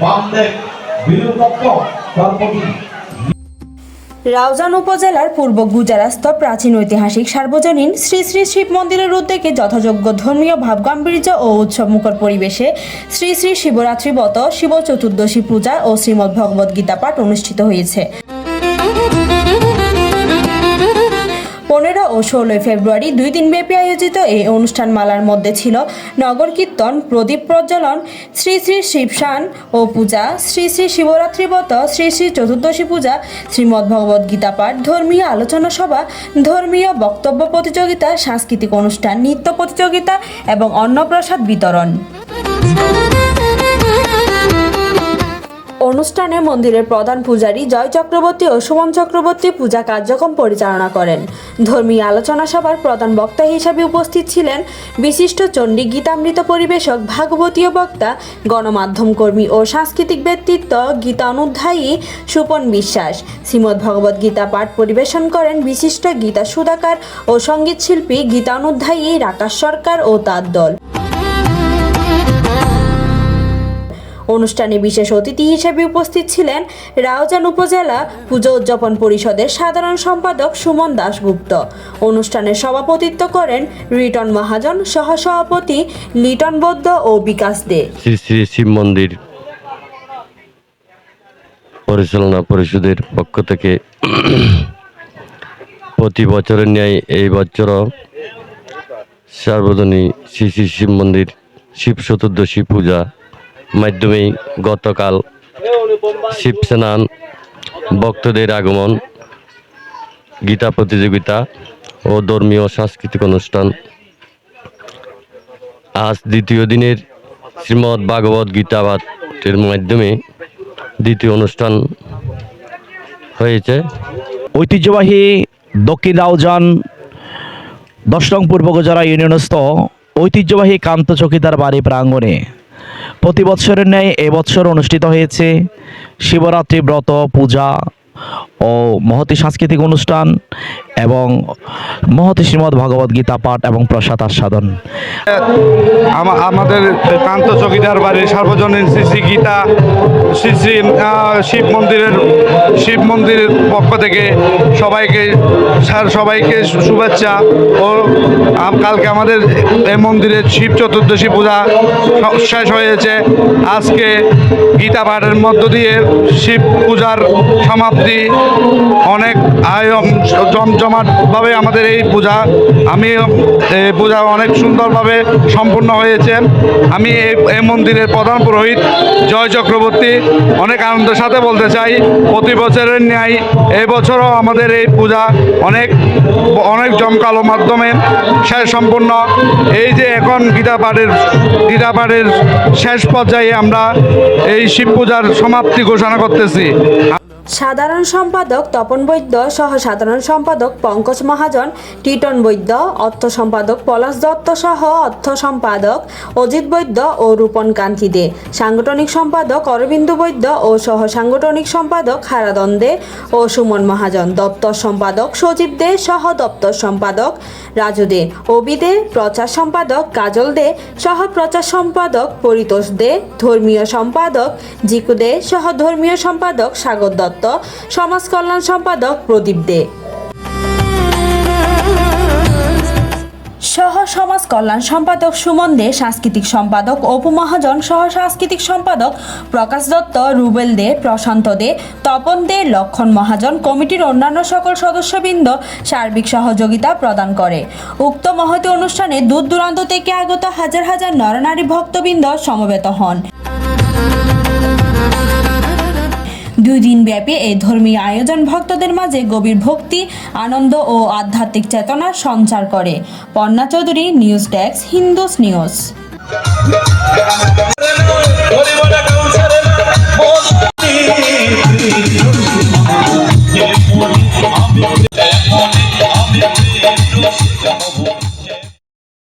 বামদেব বিরূপক্ষ গল্পটি। রাউজান উপজেলার পূর্ব গুজারাস্থ প্রাচীন ঐতিহাসিক সার্বজনীন শ্রী শ্রী শিব মন্দিরের উদ্যোগে যথাযোগ্য ধর্মীয় ভাবগাম্ভীর্য ও উৎসবমুখর পরিবেশে শ্রী শ্রী শিবরাত্রি ব্রত, শিব চতুর্দশী পূজা ও শ্রীমদ্ ভগবদ গীতা পাঠ অনুষ্ঠিত হয়েছে। 15 ও 16 ফেব্রুয়ারি 2 দিনব্যাপী আয়োজিত এই অনুষ্ঠানমালার মধ্যে ছিল নগর কীর্তন, প্রদীপ প্রজ্বলন, শ্রী শ্রী শিবসান ও পূজা, শ্রী শ্রী শিবরাত্রি ব্রত, শ্রী শ্রী চতুর্দশী পূজা, শ্রীমদ্ ভগবদ গীতা পাঠ, ধর্মীয় আলোচনা সভা, ধর্মীয় বক্তব্য প্রতিযোগিতা, সাংস্কৃতিক অনুষ্ঠান, নৃত্য প্রতিযোগিতা এবং অন্নপ্রসাদ বিতরণ। অনুষ্ঠানে মন্দিরের প্রধান পূজারী জয় চক্রবর্তী ও সুমন চক্রবর্তী পূজা কার্যক্রম পরিচালনা করেন। ধর্মীয় আলোচনা সভার প্রধান বক্তা হিসাবে উপস্থিত ছিলেন বিশিষ্ট চণ্ডী গীতামৃত পরিবেশক, ভাগবতীয় বক্তা, গণমাধ্যম কর্মী ও সাংস্কৃতিক ব্যক্তিত্ব গীতা অনুধ্যায়ী সুপন বিশ্বাস। শ্রীমদ্ ভগবদ গীতা পাঠ পরিবেশন করেন বিশিষ্ট গীতা সুধাকার ও সঙ্গীত শিল্পী গীতা অনুধ্যায়ী রাকাশ সরকার ও তার দল। অনুষ্ঠানে বিশেষ অতিথি হিসেবে উপস্থিত ছিলেন রাউজান উপজেলা পূজা উদযাপন পরিষদের সাধারণ সম্পাদক সুমন দাশগুপ্ত। অনুষ্ঠানে সভাপতিত্ব করেন রিটন মহাজন, সহসভাপতি লিটন বৌদ্ধ ও বিকাশ দে। শ্রী শ্রী শিব মন্দির পরিচালনা পরিষদের পক্ষ থেকে প্রতি বছরের ন্যায় এই বছরও সার্বজনীন শ্রী শ্রী শিব মন্দির শিব চতুর্দশী পূজা মাধ্যমে গতকাল শিব স্নান, ভক্তদের আগমন, গীতা প্রতিযোগিতা ও ধর্মীয় সাংস্কৃতিক অনুষ্ঠান। আজ দ্বিতীয় দিনের শ্রীমদ্ ভাগবত গীতা পাঠের মাধ্যমে দ্বিতীয় অনুষ্ঠান হয়েছে। ঐতিহ্যবাহী দক্ষিণ রাউজান 10 নং পূর্ব গুজারা ইউনিয়নস্থ ঐতিহ্যবাহী কান্ত চকিদার বাড়ি প্রাঙ্গণে প্রতি বছরের ন্যায় এবছর অনুষ্ঠিত হয়েছে শিবরাত্রি ব্রত, পূজা ও মহতি সাংস্কৃতিক অনুষ্ঠান এবং মহতি শ্রীমদ্ ভগবদ গীতা পাঠ এবং প্রসাদ আস্বাদন। আমাদের কান্ত চকিদার বাড়ির সার্বজনীন শ্রী শ্রী গীতা শ্রী শ্রী শিব মন্দিরের পক্ষ থেকে সবাইকে শুভেচ্ছা। ও কালকে আমাদের এই মন্দিরের শিব চতুর্দশী পূজা শেষ হয়েছে। আজকে গীতা পাঠের মধ্য দিয়ে শিব পূজার সমাপ্তি। অনেক জমজমাটভাবে আমাদের এই পূজা অনেক সুন্দরভাবে সম্পূর্ণ হয়েছে। আমি এই মন্দিরের প্রধান পুরোহিত জয় চক্রবর্তী অনেক আনন্দের সাথে বলতে চাই, প্রতি বছরের ন্যায় এই বছরও আমাদের এই পূজা অনেক জমকালো মাধ্যমে শেষ সম্পূর্ণ। এই যে এখন গীতা পাঠের শেষ পর্যায়ে আমরা এই শিব পূজার সমাপ্তি ঘোষণা করতেছি। সাধারণ সম্পাদক তপন বৈদ্য, সহ সাধারণ সম্পাদক পঙ্কজ মহাজন, টিটন বৈদ্য, অর্থ সম্পাদক পলাশ দত্ত সহ অর্থ সম্পাদক অজিত বৈদ্য ও রূপন কান্তি দে, সাংগঠনিক সম্পাদক অরবিন্দ বৈদ্য ও সহ সাংগঠনিক সম্পাদক হারাদন দে ও সুমন মহাজন, দপ্তর সম্পাদক সজীব দে সহ দপ্তর সম্পাদক রাজু দে, অবি দে, প্রচার সম্পাদক কাজল দে, সহ প্রচার সম্পাদক পরিতোষ দে, ধর্মীয় সম্পাদক জিকু দে সহ ধর্মীয় সম্পাদক সাগর দত্ত, সমাজ কল্যাণ সম্পাদক প্রদীপ দে সহ সমাজ কল্যাণ সম্পাদক সুমন দে, সাংস্কৃতিক সম্পাদক অপু মহাজন, সহ সাংস্কৃতিক সম্পাদক প্রকাশ দত্ত, রুবেল দে, প্রশান্ত দে, তপন দে, লক্ষণ মহাজন কমিটির অন্যান্য সকল সদস্যবৃন্দ সার্বিক সহযোগিতা প্রদান করে। উক্ত মহতী অনুষ্ঠানে দূর দূরান্ত থেকে আগত হাজার হাজার নরনারী ভক্তবৃন্দ সমবেত হন। 2 দিনব্যাপী এই ধর্মীয় আয়োজন ভক্তদের মাঝে গভীর ভক্তি, আনন্দ ও আধ্যাত্মিক চেতনার সঞ্চার করে। Parna Chowdhury, news desk, Hindus news.